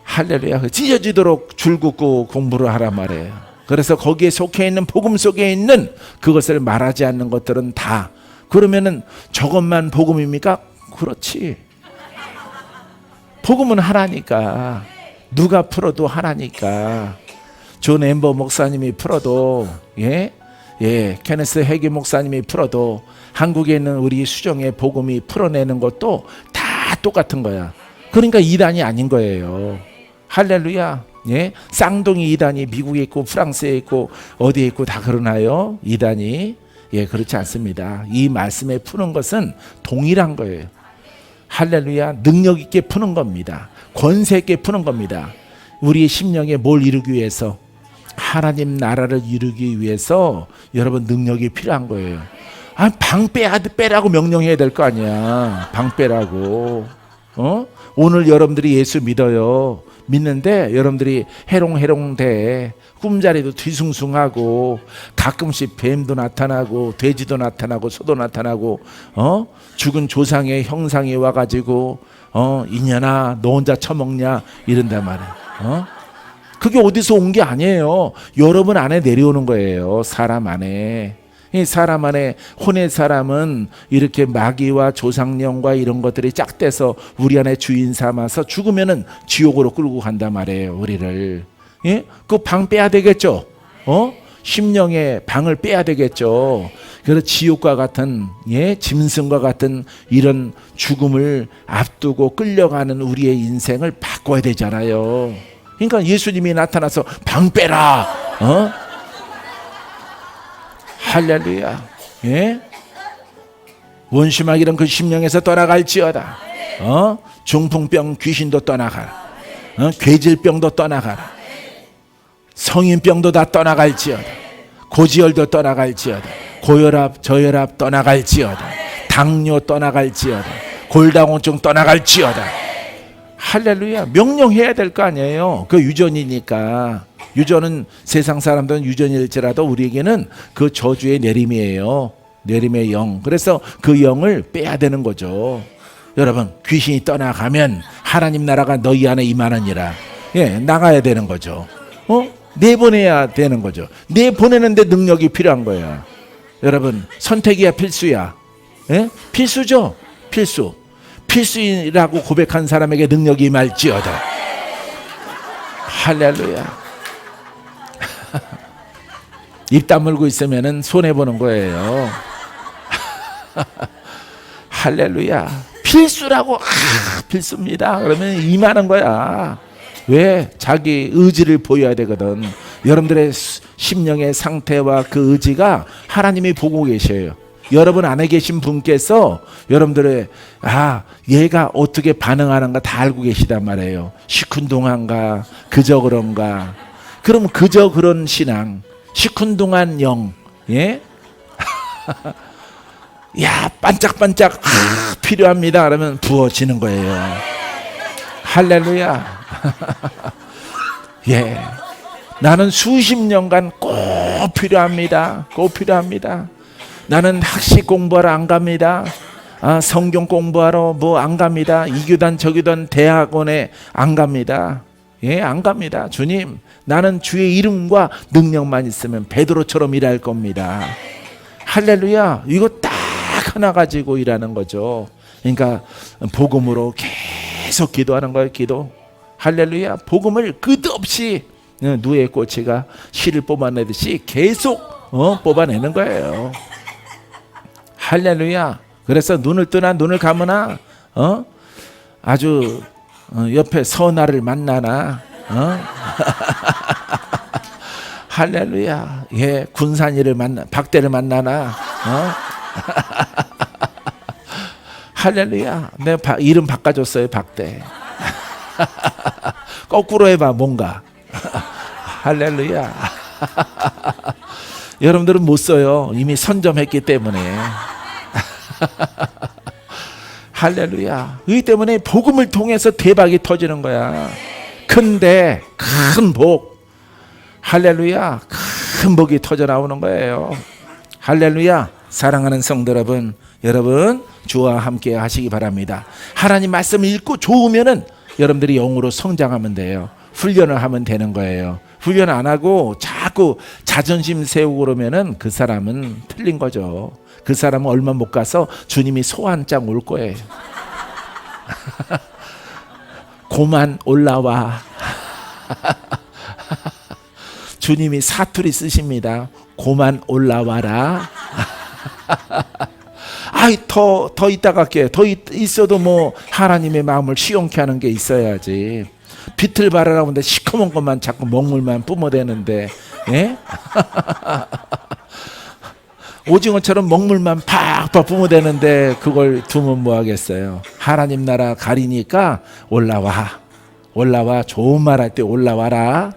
할렐루야. 찢어지도록 줄긋고 공부를 하란 말이에요. 그래서 거기에 속해 있는 복음 속에 있는 그것을 말하지 않는 것들은 다. 그러면은 저것만 복음입니까? 그렇지. 복음은 하나니까. 누가 풀어도 하나니까. 존 엠버 목사님이 풀어도 케네스 해기 목사님이 풀어도 한국에 있는 우리 수정의 복음이 풀어내는 것도 다 똑같은 거야. 그러니까 이단이 아닌 거예요. 할렐루야. 쌍둥이 이단이 미국에 있고 프랑스에 있고 어디에 있고 다 그러나요? 이단이. 그렇지 않습니다. 이 말씀에 푸는 것은 동일한 거예요. 할렐루야. 능력 있게 푸는 겁니다. 권세 있게 푸는 겁니다. 우리의 심령에 뭘 이루기 위해서? 하나님 나라를 이루기 위해서 여러분 능력이 필요한 거예요. 방 빼라고 명령해야 될 거 아니야. 방 빼라고. 오늘 여러분들이 예수 믿어요. 믿는데 여러분들이 해롱해롱대. 꿈자리도 뒤숭숭하고 가끔씩 뱀도 나타나고 돼지도 나타나고 소도 나타나고 죽은 조상의 형상이 와가지고 이년아 너 혼자 처먹냐 이런단 말이야. 그게 어디서 온 게 아니에요. 여러분 안에 내려오는 거예요. 사람 안에. 이 사람 안에 혼의 사람은 이렇게 마귀와 조상령과 이런 것들이 짝대서 우리 안에 주인 삼아서 죽으면은 지옥으로 끌고 간단 말이에요. 우리를. 그 방 빼야 되겠죠. 심령의 방을 빼야 되겠죠. 그래서 지옥과 같은 짐승과 같은 이런 죽음을 앞두고 끌려가는 우리의 인생을 바꿔야 되잖아요. 그러니까 예수님이 나타나서 방 빼라. 할렐루야. 원수마귀는 그 심령에서 떠나갈지어다. 중풍병 귀신도 떠나가라. 괴질병도 떠나가라. 성인병도 다 떠나갈지어다. 고지혈도 떠나갈지어다. 고혈압 저혈압 떠나갈지어다. 당뇨 떠나갈지어다. 골다공증 떠나갈지어다. 할렐루야. 명령해야 될 거 아니에요. 그 유전이니까. 유전은 세상 사람들은 유전일지라도 우리에게는 그 저주의 내림이에요. 내림의 영. 그래서 그 영을 빼야 되는 거죠. 여러분 귀신이 떠나가면 하나님 나라가 너희 안에 임하느니라. 나가야 되는 거죠. 내보내야 되는 거죠. 내보내는데 능력이 필요한 거야. 여러분 선택이야 필수야. 필수죠. 필수. 필수라고 고백한 사람에게 능력이 임할지어다. 할렐루야. 입 다물고 있으면 손해보는 거예요. 할렐루야. 필수라고. 필수입니다. 그러면 임하는 거야. 왜? 자기 의지를 보여야 되거든. 여러분들의 심령의 상태와 그 의지가 하나님이 보고 계셔요. 여러분 안에 계신 분께서 여러분들의 얘가 어떻게 반응하는가 다 알고 계시단 말이에요. 시큰둥한가 그저 그런가. 그럼 그저 그런 신앙 시큰둥한 영 야 반짝반짝 필요합니다. 그러면 부어지는 거예요. 할렐루야. 나는 수십 년간 꼭 필요합니다. 꼭 필요합니다. 나는 학식 공부하러 안 갑니다. 성경 공부하러 안 갑니다. 이 교단 저 교단 대학원에 안 갑니다. 예, 안 갑니다. 주님, 나는 주의 이름과 능력만 있으면 베드로처럼 일할 겁니다. 할렐루야. 이거 딱 하나 가지고 일하는 거죠. 그러니까 복음으로 계속 기도하는 거예요. 기도. 할렐루야. 복음을 끝없이 누에 꼬치가 실을 뽑아내듯이 계속 뽑아내는 거예요. 할렐루야. 그래서 눈을 뜨나 눈을 감으나 아주 옆에 선아를 만나나 할렐루야. 예, 군산이를 만나 박대를 만나나 할렐루야. 내 이름 바꿔줬어요. 박대. 거꾸로 해봐. 뭔가 할렐루야. 여러분들은 못 써요. 이미 선점했기 때문에. 할렐루야. 이 때문에 복음을 통해서 대박이 터지는 거야. 근데 큰 복. 할렐루야. 큰 복이 터져 나오는 거예요. 할렐루야. 사랑하는 성도 여러분, 여러분 주와 함께 하시기 바랍니다. 하나님 말씀 읽고 좋으면은 여러분들이 영으로 성장하면 돼요. 훈련을 하면 되는 거예요. 훈련 안 하고 자꾸 자존심 세우고 그러면은 그 사람은 틀린 거죠. 그 사람은 얼마 못 가서 주님이 소 한 장 올 거예요. 고만 올라와. 주님이 사투리 쓰십니다. 고만 올라와라. 아이 더 있다 갈게. 더 있어도 뭐 하나님의 마음을 시원케 하는 게 있어야지. 비틀 바르라고 하는데 시커먼 것만 자꾸 먹물만 뿜어대는데, 예? 오징어처럼 먹물만 팍팍 뿜어대는데 그걸 두면 뭐 하겠어요. 하나님 나라 가리니까 올라와. 좋은 말 할 때 올라와라.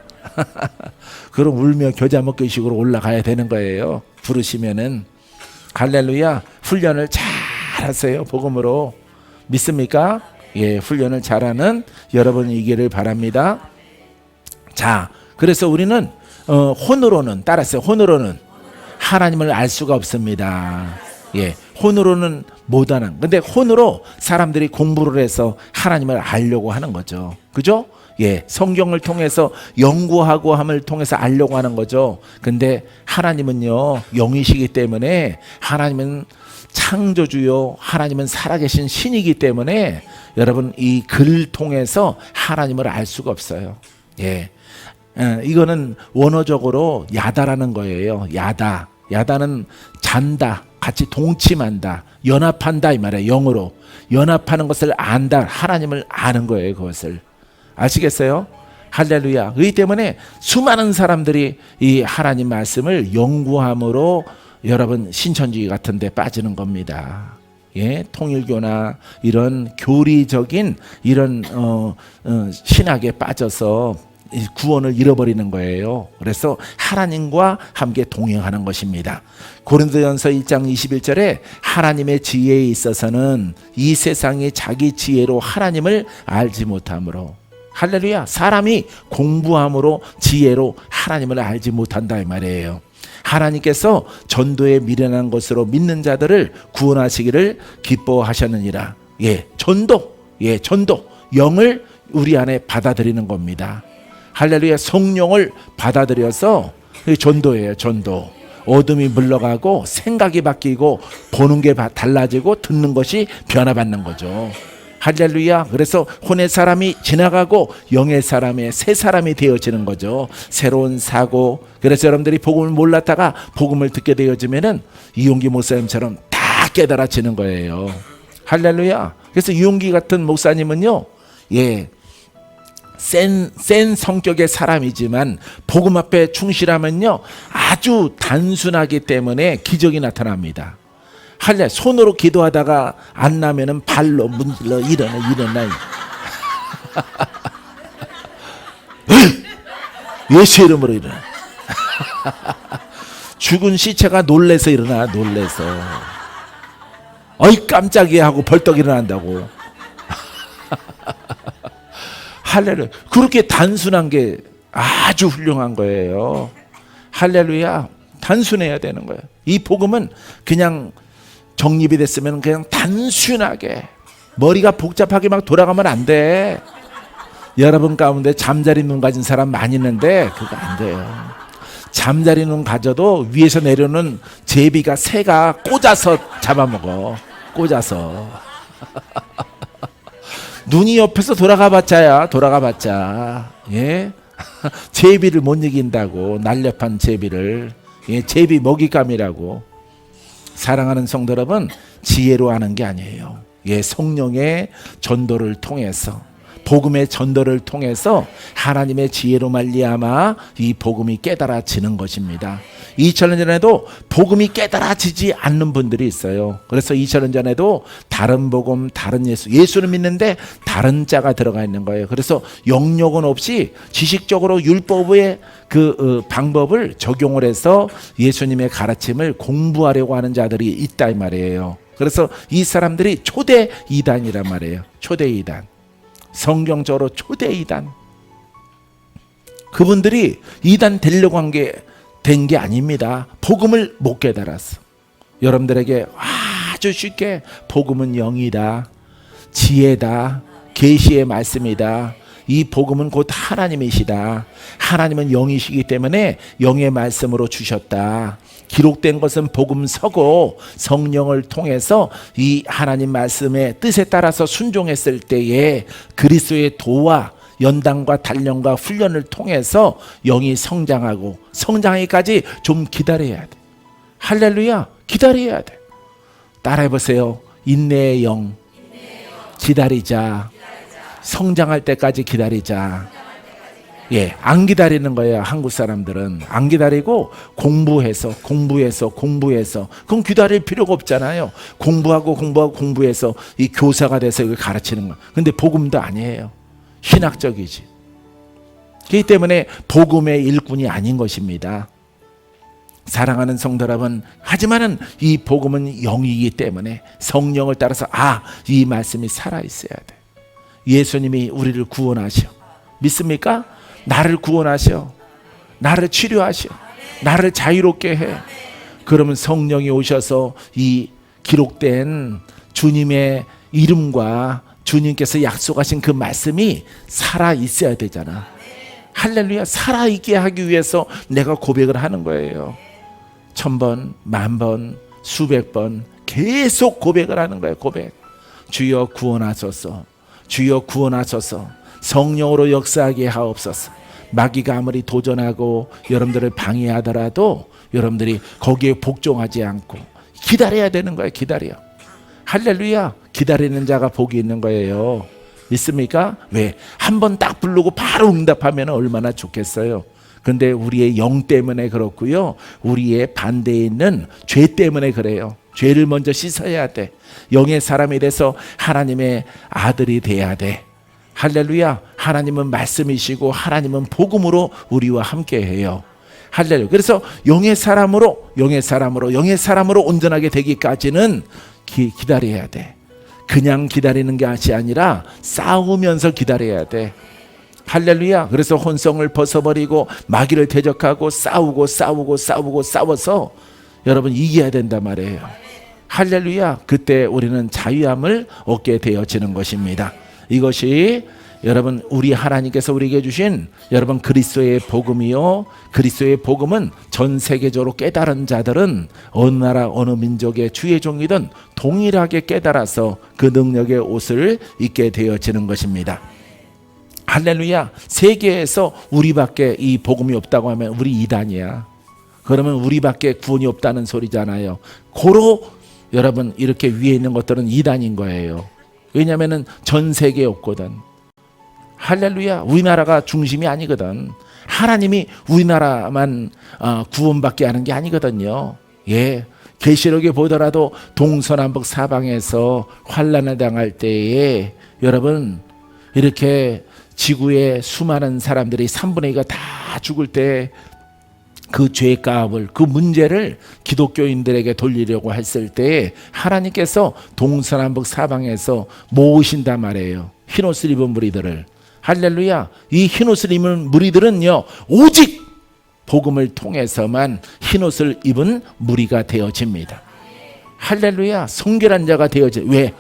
그럼 울며 겨자 먹기 식으로 올라가야 되는 거예요. 부르시면은. 할렐루야. 훈련을 잘 하세요. 복음으로. 믿습니까? 예, 훈련을 잘하는 여러분이기를 바랍니다. 자, 그래서 우리는 혼으로는 따라서 혼으로는 하나님을 알 수가 없습니다. 예, 혼으로는 못하는. 근데 혼으로 사람들이 공부를 해서 하나님을 알려고 하는 거죠. 그죠? 예, 성경을 통해서 연구하고 함을 통해서 알려고 하는 거죠. 근데 하나님은요, 영이시기 때문에 하나님은 창조주요, 하나님은 살아계신 신이기 때문에 여러분 이 글을 통해서 하나님을 알 수가 없어요. 예, 이거는 원어적으로 야다라는 거예요. 야다는 잔다, 같이 동침한다, 연합한다 이 말이에요. 영어로 연합하는 것을 안다, 하나님을 아는 거예요. 그것을 아시겠어요? 할렐루야. 그 때문에 수많은 사람들이 이 하나님 말씀을 연구함으로 여러분 신천지 같은 데 빠지는 겁니다. 예, 통일교나 이런 교리적인 이런 신학에 빠져서 구원을 잃어버리는 거예요. 그래서 하나님과 함께 동행하는 것입니다. 고린도전서 1장 21절에 하나님의 지혜에 있어서는 이 세상이 자기 지혜로 하나님을 알지 못하므로, 할렐루야, 사람이 공부함으로 지혜로 하나님을 알지 못한다 이 말이에요. 하나님께서 전도에 미련한 것으로 믿는 자들을 구원하시기를 기뻐하셨느니라. 예, 전도, 영을 우리 안에 받아들이는 겁니다. 할렐루야. 성령을 받아들여서 전도예요. 전도. 어둠이 물러가고 생각이 바뀌고 보는 게 달라지고 듣는 것이 변화받는 거죠. 할렐루야. 그래서 혼의 사람이 지나가고 영의 사람의 새 사람이 되어지는 거죠. 새로운 사고. 그래서 여러분들이 복음을 몰랐다가 복음을 듣게 되어지면은 이용기 목사님처럼 다 깨달아지는 거예요. 할렐루야. 그래서 이용기 같은 목사님은요, 예, 센 성격의 사람이지만 복음 앞에 충실하면요 아주 단순하기 때문에 기적이 나타납니다. 할래, 손으로 기도하다가 안 나면은 발로 문질러 일어나. 예수 이름으로 일어나. 죽은 시체가 놀래서 일어나. 어이 깜짝이야 하고 벌떡 일어난다고. 할렐루야. 그렇게 단순한 게 아주 훌륭한 거예요. 할렐루야. 단순해야 되는 거예요. 이 복음은 그냥 정립이 됐으면 그냥 단순하게, 머리가 복잡하게 막 돌아가면 안 돼. 여러분 가운데 잠자리 눈 가진 사람 많이 있는데 그거 안 돼요. 잠자리 눈 가져도 위에서 내려오는 제비가 새가 꽂아서 잡아먹어. 꽂아서. 눈이 옆에서 돌아가봤자 예? 제비를 못 이긴다고. 날렵한 제비를. 예, 제비 먹잇감이라고. 사랑하는 성도 여러분, 지혜로 하는 게 아니에요. 예, 성령의 전도를 통해서, 복음의 전도를 통해서 하나님의 지혜로 말미암아 이 복음이 깨달아지는 것입니다. 2000년 전에도 복음이 깨달아지지 않는 분들이 있어요. 그래서 2000년 전에도 다른 복음, 다른 예수를 믿는데 다른 자가 들어가 있는 거예요. 그래서 영역은 없이 지식적으로 율법의 그 방법을 적용을 해서 예수님의 가르침을 공부하려고 하는 자들이 있다 이 말이에요. 그래서 이 사람들이 초대 이단이란 말이에요. 초대 이단. 성경적으로 초대 이단. 그분들이 이단 되려고 한 게 된 게 아닙니다. 복음을 못 깨달았어. 여러분들에게 아주 쉽게 복음은 영이다, 지혜다, 계시의 말씀이다. 이 복음은 곧 하나님이시다. 하나님은 영이시기 때문에 영의 말씀으로 주셨다. 기록된 것은 복음서고 성령을 통해서 이 하나님 말씀의 뜻에 따라서 순종했을 때에 그리스도의 도와 연단과 단련과 훈련을 통해서 영이 성장하고, 성장하기까지 좀 기다려야 돼. 할렐루야, 기다려야 돼. 따라해보세요. 인내의 영. 기다리자. 성장할 때까지 기다리자. 예, 안 기다리는 거예요. 한국 사람들은 안 기다리고 공부해서 그럼 기다릴 필요가 없잖아요. 공부해서 이 교사가 돼서 이걸 가르치는 거. 근데 복음도 아니에요. 신학적이지. 그렇기 때문에 복음의 일꾼이 아닌 것입니다. 사랑하는 성도 여러분, 하지만은 이 복음은 영이기 때문에 성령을 따라서 이 말씀이 살아있어야 돼. 예수님이 우리를 구원하셔. 믿습니까? 나를 구원하셔. 나를 치료하셔. 나를 자유롭게 해. 그러면 성령이 오셔서 이 기록된 주님의 이름과 주님께서 약속하신 그 말씀이 살아있어야 되잖아. 할렐루야. 살아있게 하기 위해서 내가 고백을 하는 거예요. 1000번, 10,000번, 수백 번 계속 고백을 하는 거예요. 고백. 주여 구원하소서. 주여 구원하소서. 성령으로 역사하게 하옵소서. 마귀가 아무리 도전하고 여러분들을 방해하더라도 여러분들이 거기에 복종하지 않고 기다려야 되는 거예요. 기다려. 할렐루야. 기다리는 자가 복이 있는 거예요. 믿습니까? 왜? 한 번 딱 부르고 바로 응답하면 얼마나 좋겠어요. 근데 우리의 영 때문에 그렇고요. 우리의 반대에 있는 죄 때문에 그래요. 죄를 먼저 씻어야 돼. 영의 사람이 돼서 하나님의 아들이 돼야 돼. 할렐루야. 하나님은 말씀이시고 하나님은 복음으로 우리와 함께 해요. 할렐루야. 그래서 영의 사람으로 온전하게 되기까지는 기다려야 돼. 그냥 기다리는 것이 아니라 싸우면서 기다려야 돼. 할렐루야. 그래서 혼성을 벗어버리고 마귀를 대적하고 싸워서 여러분 이겨야 된단 말이에요. 할렐루야. 그때 우리는 자유함을 얻게 되어지는 것입니다. 이것이 여러분 우리 하나님께서 우리에게 주신 여러분 그리스도의 복음이요. 그리스도의 복음은 전 세계적으로 깨달은 자들은 어느 나라 어느 민족의 주의 종이든 동일하게 깨달아서 그 능력의 옷을 입게 되어지는 것입니다. 할렐루야. 세계에서 우리밖에 이 복음이 없다고 하면 우리 이단이야. 그러면 우리밖에 구원이 없다는 소리잖아요. 고로 여러분 이렇게 위에 있는 것들은 이단인 거예요. 왜냐하면 전 세계에 없거든. 할렐루야. 우리나라가 중심이 아니거든. 하나님이 우리나라만 구원받게 하는 게 아니거든요. 예, 계시록에 보더라도 동서남북 사방에서 환난을 당할 때에 여러분 이렇게 지구의 수많은 사람들이 3분의 2가 다 죽을 때 그 죄값을, 그 문제를 기독교인들에게 돌리려고 했을 때 하나님께서 동서남북 사방에서 모으신단 말이에요. 흰옷을 입은 무리들을. 할렐루야. 이 흰옷을 입은 무리들은요 오직 복음을 통해서만 흰옷을 입은 무리가 되어집니다. 할렐루야. 성결한 자가 되어져. 왜?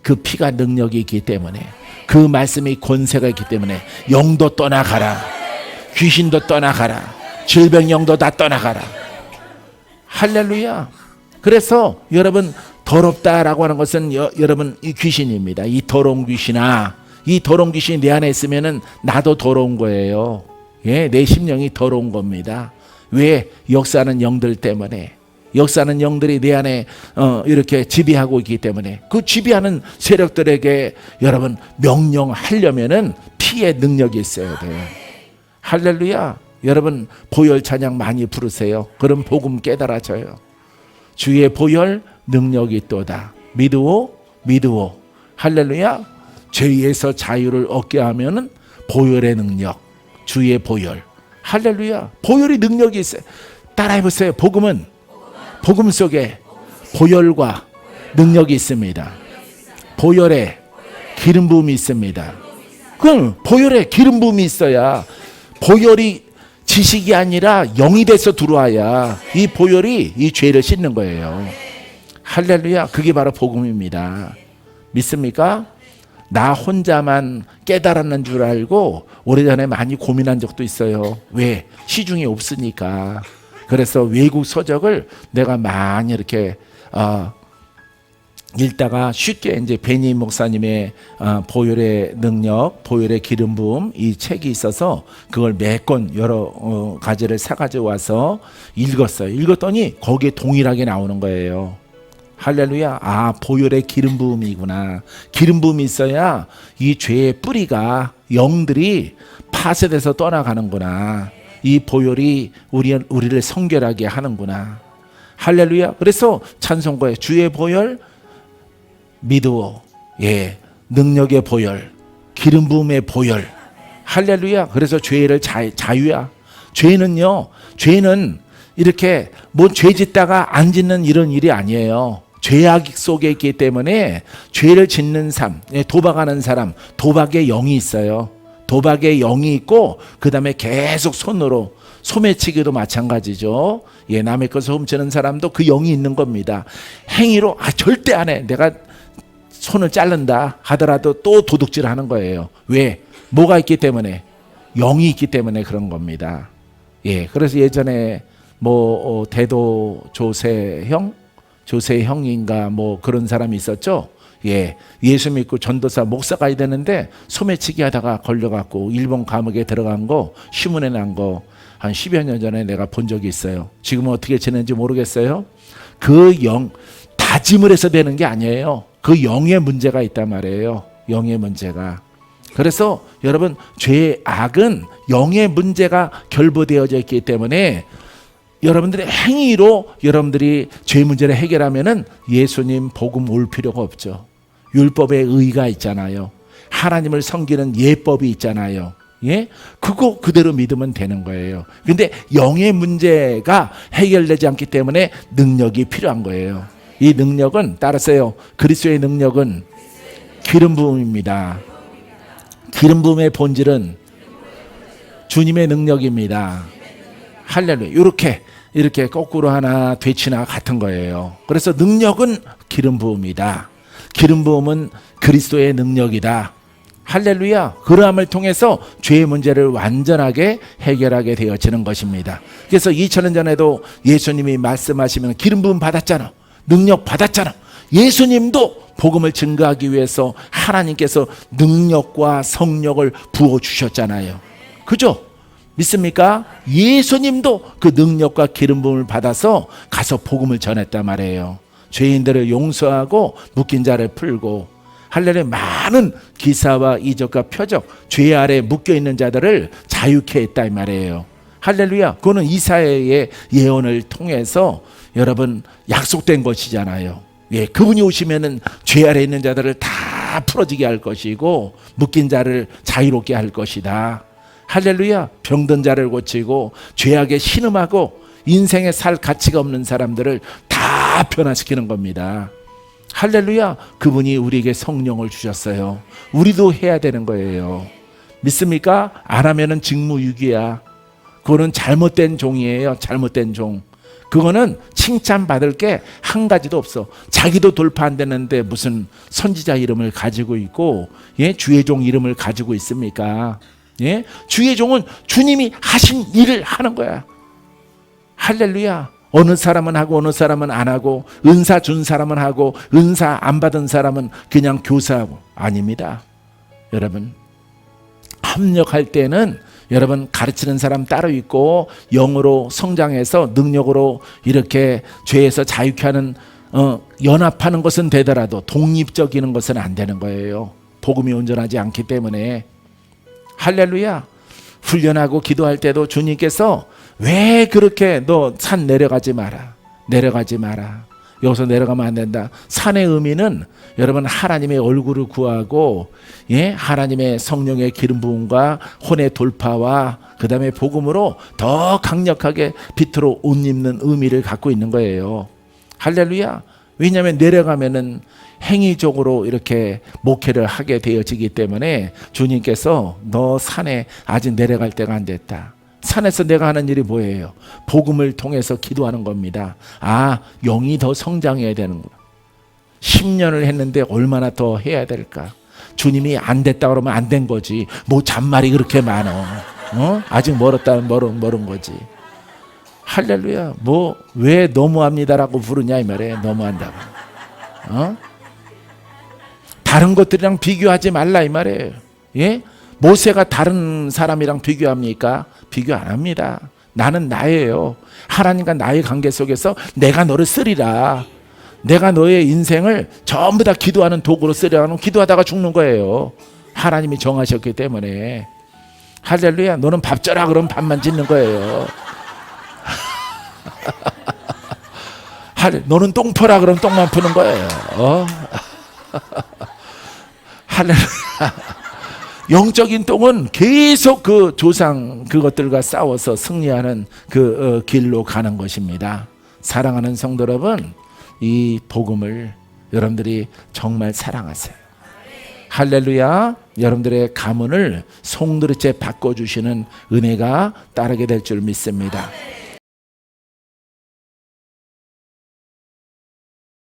그 피가 능력이 있기 때문에, 그 말씀이 권세가 있기 때문에 영도 떠나가라, 귀신도 떠나가라, 질병영도 다 떠나가라. 할렐루야. 그래서 여러분, 더럽다라고 하는 것은 여러분 이 귀신입니다. 이 더러운 귀신아, 이 더러운 귀신이 내 안에 있으면은 나도 더러운 거예요. 예, 내 심령이 더러운 겁니다. 왜? 역사하는 영들 때문에, 역사하는 영들이 내 안에 이렇게 지배하고 있기 때문에, 그 지배하는 세력들에게 여러분 명령하려면은 피의 능력이 있어야 돼요. 할렐루야. 여러분 보혈 찬양 많이 부르세요. 그럼 복음 깨달아져요. 주의 보혈 능력이 있도다. 믿으오 믿으오. 할렐루야. 죄에서 자유를 얻게 하면은 보혈의 능력, 주의 보혈. 할렐루야. 보혈이 능력이 있어요. 따라해보세요. 복음은, 복음 속에 보혈과 능력이 있습니다. 보혈에 기름 부음이 있습니다. 그럼 보혈에 기름 부음이 있어야, 보혈이 지식이 아니라 영이 돼서 들어와야 이 보혈이 이 죄를 씻는 거예요. 할렐루야. 그게 바로 복음입니다. 믿습니까? 나 혼자만 깨달았는 줄 알고 오래전에 많이 고민한 적도 있어요. 왜? 시중에 없으니까. 그래서 외국 서적을 내가 많이 이렇게 읽다가 쉽게 이제 베니 목사님의 보혈의 능력, 보혈의 기름 부음, 이 책이 있어서 그걸 몇 권 여러 가지를 사가지고 와서 읽었어요. 읽었더니 거기에 동일하게 나오는 거예요. 할렐루야. 아, 보혈의 기름 부음이구나. 기름 부음이 있어야 이 죄의 뿌리가, 영들이 파쇄돼서 떠나가는구나. 이 보혈이 우리를 성결하게 하는구나. 할렐루야. 그래서 찬송가에 주의 보혈 믿으오. 예, 능력의 보혈, 기름 부음의 보혈. 할렐루야. 그래서 죄를 자유야. 죄는요, 죄는 이렇게 뭐 죄 짓다가 안 짓는 이런 일이 아니에요. 죄악 속에 있기 때문에 죄를 짓는 삶, 도박하는 사람, 도박의 영이 있어요. 도박의 영이 있고, 그 다음에 계속 손으로, 소매치기도 마찬가지죠. 예, 남의 것을 훔치는 사람도 그 영이 있는 겁니다. 행위로 절대 안 해. 내가 손을 자른다 하더라도 또 도둑질 하는 거예요. 왜? 뭐가 있기 때문에? 영이 있기 때문에 그런 겁니다. 예, 그래서 예전에 뭐 대도 조세형인가 뭐 그런 사람이 있었죠. 예, 예수 믿고 전도사 목사 가야 되는데 소매치기 하다가 걸려갖고 일본 감옥에 들어간 거, 신문에 난 거 한 10여 년 전에 내가 본 적이 있어요. 지금은 어떻게 지내는지 모르겠어요. 그 영, 다짐을 해서 되는 게 아니에요. 그 영의 문제가 있단 말이에요. 영의 문제가. 그래서 여러분, 죄의 악은 영의 문제가 결부되어져 있기 때문에 여러분들의 행위로 여러분들이 죄 문제를 해결하면은 예수님 복음 올 필요가 없죠. 율법의 의가 있잖아요. 하나님을 섬기는 예법이 있잖아요. 예? 그거 그대로 믿으면 되는 거예요. 근데 영의 문제가 해결되지 않기 때문에 능력이 필요한 거예요. 이 능력은, 따라서요, 그리스도의 능력은 기름 부음입니다. 기름 부음의 본질은 주님의 능력입니다. 할렐루야. 이렇게 거꾸로 하나 되치나 같은 거예요. 그래서 능력은 기름 부음이다. 기름 부음은 그리스도의 능력이다. 할렐루야. 그러함을 통해서 죄의 문제를 완전하게 해결하게 되어지는 것입니다. 그래서 2000년 전에도 예수님이 말씀하시면 기름 부음 받았잖아, 능력 받았잖아. 예수님도 복음을 증거하기 위해서 하나님께서 능력과 성령을 부어주셨잖아요. 그죠? 믿습니까? 예수님도 그 능력과 기름 부음을 받아서 가서 복음을 전했단 말이에요. 죄인들을 용서하고 묶인 자를 풀고, 할렐루야. 많은 기사와 이적과 표적, 죄 아래 묶여있는 자들을 자유케 했다 이 말이에요. 할렐루야. 그거는 이사야의 예언을 통해서 여러분 약속된 것이잖아요. 예, 그분이 오시면은 죄 아래 있는 자들을 다 풀어지게 할 것이고, 묶인 자를 자유롭게 할 것이다. 할렐루야. 병든 자를 고치고, 죄악에 신음하고 인생에 살 가치가 없는 사람들을 다 변화시키는 겁니다. 할렐루야. 그분이 우리에게 성령을 주셨어요. 우리도 해야 되는 거예요. 믿습니까? 안 하면은 직무유기야. 그거는 잘못된 종이에요. 잘못된 종. 그거는 칭찬받을 게 한 가지도 없어. 자기도 돌파 안 되는데 무슨 선지자 이름을 가지고 있고, 예? 주의 종 이름을 가지고 있습니까? 예? 주의 종은 주님이 하신 일을 하는 거야. 할렐루야. 어느 사람은 하고 어느 사람은 안 하고, 은사 준 사람은 하고 은사 안 받은 사람은 그냥 교사하고. 아닙니다. 여러분, 합력할 때는 여러분 가르치는 사람 따로 있고, 영으로 성장해서 능력으로 이렇게 죄에서 자유케 하는 연합하는 것은 되더라도 독립적이는 것은 안 되는 거예요. 복음이 온전하지 않기 때문에. 할렐루야. 훈련하고 기도할 때도 주님께서 왜 그렇게 너 산 내려가지 마라, 내려가지 마라, 여기서 내려가면 안 된다. 산의 의미는 여러분 하나님의 얼굴을 구하고, 예? 하나님의 성령의 기름 부음과 혼의 돌파와 그 다음에 복음으로 더 강력하게 빛으로 옷 입는 의미를 갖고 있는 거예요. 할렐루야. 왜냐하면 내려가면은 행위적으로 이렇게 목회를 하게 되어지기 때문에 주님께서 너 산에 아직 내려갈 때가 안 됐다. 산에서 내가 하는 일이 뭐예요? 복음을 통해서 기도하는 겁니다. 아, 영이 더 성장해야 되는구나. 10년을 했는데 얼마나 더 해야 될까? 주님이 안 됐다 그러면 안 된 거지. 뭐 잔말이 그렇게 많어. 아직 멀었다면 멀은 거지. 할렐루야. 뭐 왜 너무합니다라고 부르냐 이 말이에요. 너무한다고. 다른 것들이랑 비교하지 말라 이 말이에요. 예? 모세가 다른 사람이랑 비교합니까? 비교 안 합니다. 나는 나예요. 하나님과 나의 관계 속에서 내가 너를 쓰리라. 내가 너의 인생을 전부 다 기도하는 도구로 쓰려고 기도하다가 죽는 거예요. 하나님이 정하셨기 때문에. 할렐루야. 너는 밥 져라 그러면 밥만 짓는 거예요. 너는 똥 퍼라 그러면 똥만 푸는 거예요. 할렐루야. 영적인 똥은 계속 그 조상 그것들과 싸워서 승리하는 그 길로 가는 것입니다. 사랑하는 성도 여러분, 이 복음을 여러분들이 정말 사랑하세요. 할렐루야. 여러분들의 가문을 송두리째 바꿔주시는 은혜가 따르게 될 줄 믿습니다.